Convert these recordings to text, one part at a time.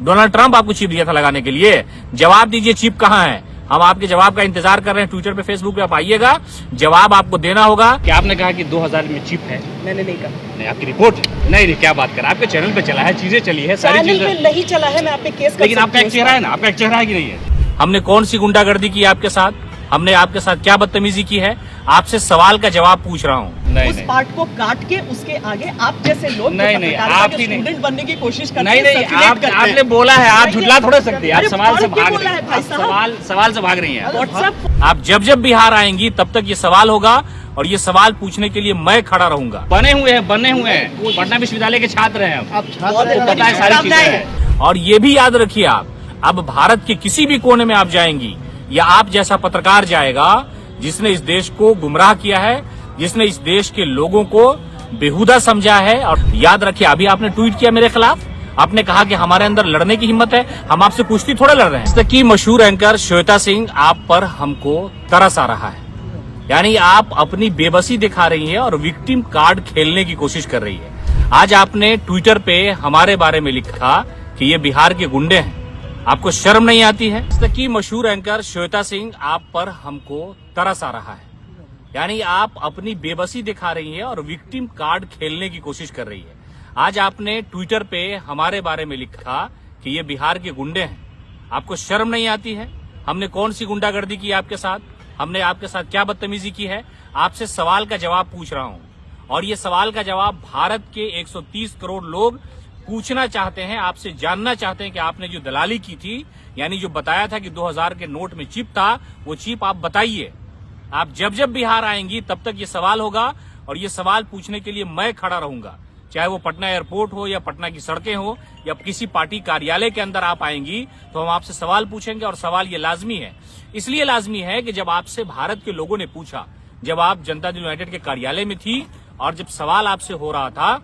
Donald Trump आपको chip दिया था लगाने के लिए? जवाब दीजिए, चिप कहाँ है? हम आपके जवाब का इंतजार कर रहे हैं। ट्विटर पे, फेसबुक पे आप आइएगा, जवाब आपको देना होगा। क्या आपने कहा कि 2000 में चिप है? मैंने नहीं कहा। नहीं, आपकी रिपोर्ट है। नहीं, क्या बात कर, आपके चैनल पे चला है, चीजें चली है, सारी चीजें। चैनल पे नहीं चला है, मैं आप पे केस कर लेकिन आपका एक चेहरा है ना, आपका एक चेहरा है कि नहीं है? हमने कौन सी गुंडागर्दी की आपके साथ? हमने आपके साथ क्या बदतमीजी की है? आपसे सवाल का जवाब पूछ रहा हूँ। उस पार्ट को काट के उसके आगे आप जैसे लोग नहीं, आप ही स्टूडेंट बनने की कोशिश करते नहीं, आपने बोला है, आप झुठला थोड़ा सकते हैं। आप सवाल से भाग रही हैं, सवाल से भाग रही हैं। व्हाट्सएप आप जब बिहार आएंगी तब तक ये सवाल होगा और ये सवाल पूछने के लिए मैं खड़ा रहूंगा। बने हुए हैं, पटना विश्वविद्यालय के छात्र हैं हम, पता है सारी चीजें हैं। और ये भी याद रखिए, आप अब भारत के किसी भी कोने में आप जाएंगी या आप जैसा पत्रकार जाएगा जिसने इस देश को गुमराह किया है, जिसने इस देश के लोगों को बेहुदा समझा है। और याद रखिए, अभी आपने ट्वीट किया मेरे खिलाफ, आपने कहा कि हमारे अंदर लड़ने की हिम्मत है। हम आपसे कुश्ती थोड़ा लड़ रहे हैं। इस तक की मशहूर एंकर श्वेता सिंह आप पर हमको तरस आ रहा है, यानी आप अपनी बेबसी दिखा रही हैं और विक्टिम कार्ड खेलने की कोशिश कर रही है। आज आपने ट्विटर पे हमारे बारे में लिखा कि ये बिहार के गुंडे हैं, आपको शर्म नहीं आती है? इस तक की मशहूर एंकर श्वेता सिंह आप पर हमको तरस आ रहा है, यानी आप अपनी बेबसी दिखा रही हैं और विक्टिम कार्ड खेलने की कोशिश कर रही है। आज आपने ट्विटर पे हमारे बारे में लिखा कि ये बिहार के गुंडे हैं, आपको शर्म नहीं आती है? हमने कौन सी गुंडागर्दी की आपके साथ? हमने आपके साथ क्या बदतमीजी की है? आपसे सवाल का जवाब पूछ रहा हूं और ये सवाल का जवाब भारत के 130 करोड़ लोग पूछना चाहते हैं, आपसे जानना चाहते हैं कि आपने जो दलाली की थी, यानी जो बताया था कि 2000 के नोट में चिप था, वो चिप आप बताइए। आप जब बिहार आएंगी तब तक ये सवाल होगा और ये सवाल पूछने के लिए मैं खड़ा रहूंगा, चाहे वो पटना एयरपोर्ट हो या पटना की सड़कें हो या किसी पार्टी कार्यालय के अंदर आप आएंगी तो हम आपसे सवाल पूछेंगे। और सवाल ये लाजमी है, इसलिए लाजमी है कि जब आपसे भारत के लोगों ने पूछा, जब आप जनता दल यूनाइटेड के कार्यालय में थी और जब सवाल आपसे हो रहा था,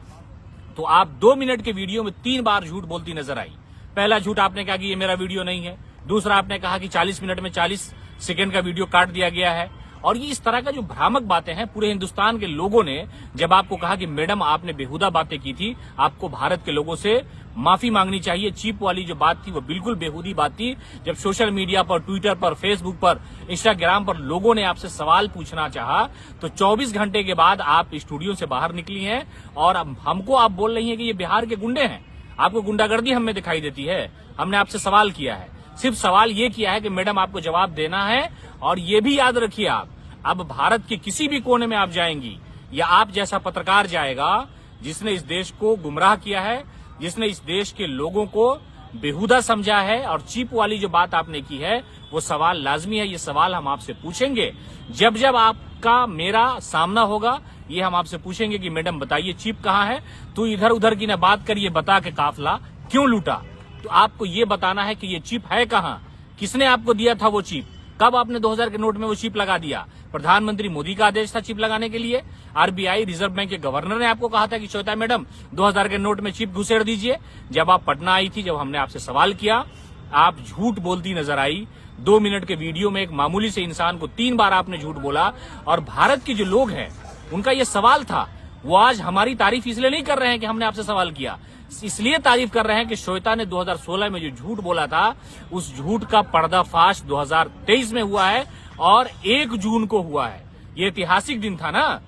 तो आप 2 मिनट के वीडियो में 3 बार झूठ बोलती नजर आई। पहला झूठ आपने कहा कि ये मेरा वीडियो नहीं है। दूसरा आपने कहा कि 40 मिनट में 40 सेकंड का वीडियो काट दिया गया है। और ये इस तरह का जो भ्रामक बातें हैं, पूरे हिंदुस्तान के लोगों ने जब आपको कहा कि मैडम आपने बेहुदा बातें की थी, आपको भारत के लोगों से माफी मांगनी चाहिए। चीप वाली जो बात थी वो बिल्कुल बेहुदी बात थी। जब सोशल मीडिया पर, ट्विटर पर, फेसबुक पर, इंस्टाग्राम पर लोगों ने आपसे सवाल पूछना चाहा तो 24 घंटे के बाद आप स्टूडियो से बाहर निकली हैं और हमको आप बोल रही हैं कि ये बिहार के गुंडे हैं, आपको गुंडागर्दी हमें दिखाई देती है। हमने आपसे सवाल किया है, सिर्फ सवाल ये किया है कि मैडम आपको जवाब देना है। और ये भी याद रखिए, आप अब भारत के किसी भी कोने में आप जाएंगी या आप जैसा पत्रकार जाएगा जिसने इस देश को गुमराह किया है, जिसने इस देश के लोगों को बेहुदा समझा है और चीप वाली जो बात आपने की है, वो सवाल लाजमी है। ये सवाल हम आपसे पूछेंगे जब आपका मेरा सामना होगा। ये हम आपसे पूछेंगे कि मैडम बताइए चिप कहाँ है? तो इधर उधर की ना बात करिए, बता के काफला क्यों लूटा। तो आपको ये बताना है कि ये चिप है कहाँ, किसने आपको दिया था वो चिप, कब आपने 2000 के नोट में वो चिप लगा दिया? प्रधानमंत्री मोदी का आदेश था चिप लगाने के लिए? आरबीआई, रिजर्व बैंक के गवर्नर ने आपको कहा था कि श्वेता मैडम 2000 के नोट में चिप घुसेड़ दीजिए? जब आप पटना आई थी, जब हमने आपसे सवाल किया, आप झूठ बोलती नजर आई। 2 मिनट के वीडियो में एक मामूली से इंसान को 3 बार आपने झूठ बोला। और भारत के जो लोग हैं उनका ये सवाल था, वो आज हमारी तारीफ इसलिए नहीं कर रहे हैं कि हमने आपसे सवाल किया, इसलिए तारीफ कर रहे हैं कि श्वेता ने 2016 में जो झूठ बोला था, उस झूठ का पर्दाफाश 2023 में हुआ है और 1 जून को हुआ है। ये ऐतिहासिक दिन था ना,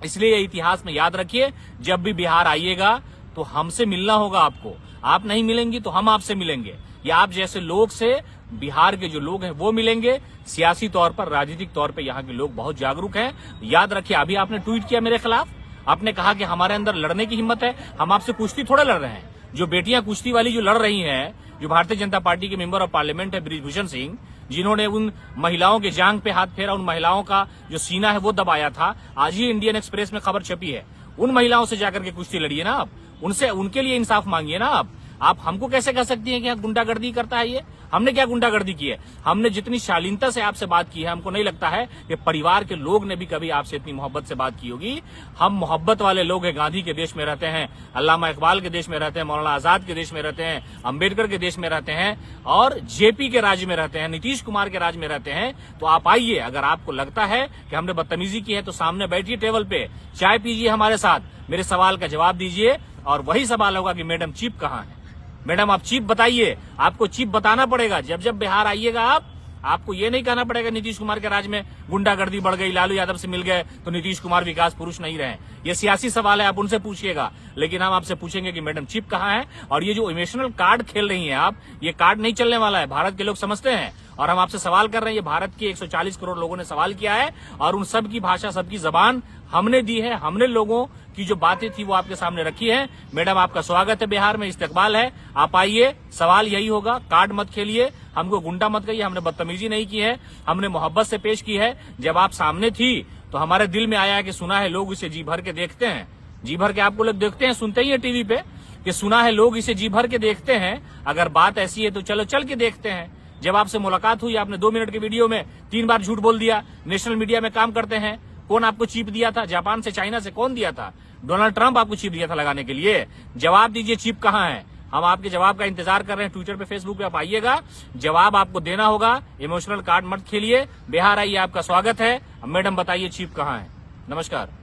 इसलिए इतिहास में याद रखिए। जब भी बिहार आइएगा तो हमसे मिलना होगा आपको, आप नहीं मिलेंगी तो हम आपसे मिलेंगे, या आप जैसे लोग से बिहार के जो लोग हैं वो मिलेंगे। सियासी तौर पर, राजनीतिक तौर पर यहाँ के लोग बहुत जागरूक हैं। याद रखिए, अभी आपने ट्वीट किया मेरे खिलाफ, आपने कहा कि हमारे अंदर लड़ने की हिम्मत है। हम आपसे कुश्ती थोड़ा लड़ रहे हैं। जो बेटियां कुश्ती वाली जो लड़ रही हैं, जो भारतीय जनता पार्टी के मेंबर ऑफ पार्लियामेंट है बृजभूषण सिंह, जिन्होंने उन महिलाओं के जांग पे हाथ फेरा, उन महिलाओं का जो सीना है वो दबाया था, आज ही इंडियन एक्सप्रेस में खबर छपी है। उन महिलाओं से जाकर के कुश्ती लड़िए ना आप, उनसे, उनके लिए इंसाफ मांगिए ना आप हमको कैसे कह सकती हैं कि गुंडागर्दी करता है ये? हमने क्या गुंडागर्दी की है? हमने जितनी शालीनता से आपसे बात की है, हमको नहीं लगता है कि परिवार के लोग ने भी कभी आपसे इतनी मोहब्बत से बात की होगी। हम मोहब्बत वाले लोग हैं, गांधी के देश में रहते हैं, अल्लामा इकबाल के देश में रहते हैं, मौलाना आजाद के देश में रहते हैं, अंबेडकर के देश में रहते हैं और जेपी के राज्य में रहते हैं, नीतीश कुमार के राज्य में रहते हैं। तो आप आइए, अगर आपको लगता है कि हमने बदतमीजी की है तो सामने बैठिए टेबल पे, चाय पीजिए हमारे साथ, मेरे सवाल का जवाब दीजिए और वही सवाल होगा कि मैडम चिप कहाँ है। मैडम आप चीप बताइए, आपको चीप बताना पड़ेगा। जब जब बिहार आइएगा आपको ये नहीं कहना पड़ेगा नीतीश कुमार के राज में गुंडागर्दी बढ़ गई, लालू यादव से मिल गए तो नीतीश कुमार विकास पुरुष नहीं रहे। ये सियासी सवाल है, आप उनसे पूछिएगा। लेकिन हम आपसे पूछेंगे कि मैडम चिप कहाँ है, और ये जो इमोशनल कार्ड खेल रही हैं आप, ये कार्ड नहीं चलने वाला है, भारत के लोग समझते हैं। और हम आपसे सवाल कर रहे हैं, ये भारत के 140 करोड़ लोगों ने सवाल किया है, और उन सब की भाषा, सबकी जबान हमने दी है। हमने लोगों की जो बातें थी वो आपके सामने रखी है। मैडम आपका स्वागत है बिहार में, इस्तकबाल है, आप आइए। सवाल यही होगा, कार्ड मत खेलिए, हमको गुंडा मत कहिए, हमने बदतमीजी नहीं की है, हमने मोहब्बत से पेश की है। जब आप सामने थी तो हमारे दिल में आया कि सुना है लोग इसे जी भर के देखते हैं। जी भर के आपको लोग देखते हैं, सुनते ही है टीवी पे कि सुना है लोग इसे जी भर के देखते हैं। अगर बात ऐसी है तो चलो चल के देखते हैं। जब आपसे मुलाकात हुई, आपने 2 मिनट के वीडियो में 3 बार झूठ बोल दिया। नेशनल मीडिया में काम करते हैं, कौन आपको चीप दिया था? जापान से, चाइना से कौन दिया था? डोनाल्ड ट्रंप आपको चीप दिया था लगाने के लिए। जवाब दीजिए, चीप कहाँ है? हम आपके जवाब का इंतजार कर रहे हैं। ट्विटर पे, फेसबुक पे आप आइएगा, जवाब आपको देना होगा। इमोशनल कार्ड मत खेलिए, बिहार आइए, आपका स्वागत है। अब मैडम बताइए चीप कहाँ है? नमस्कार।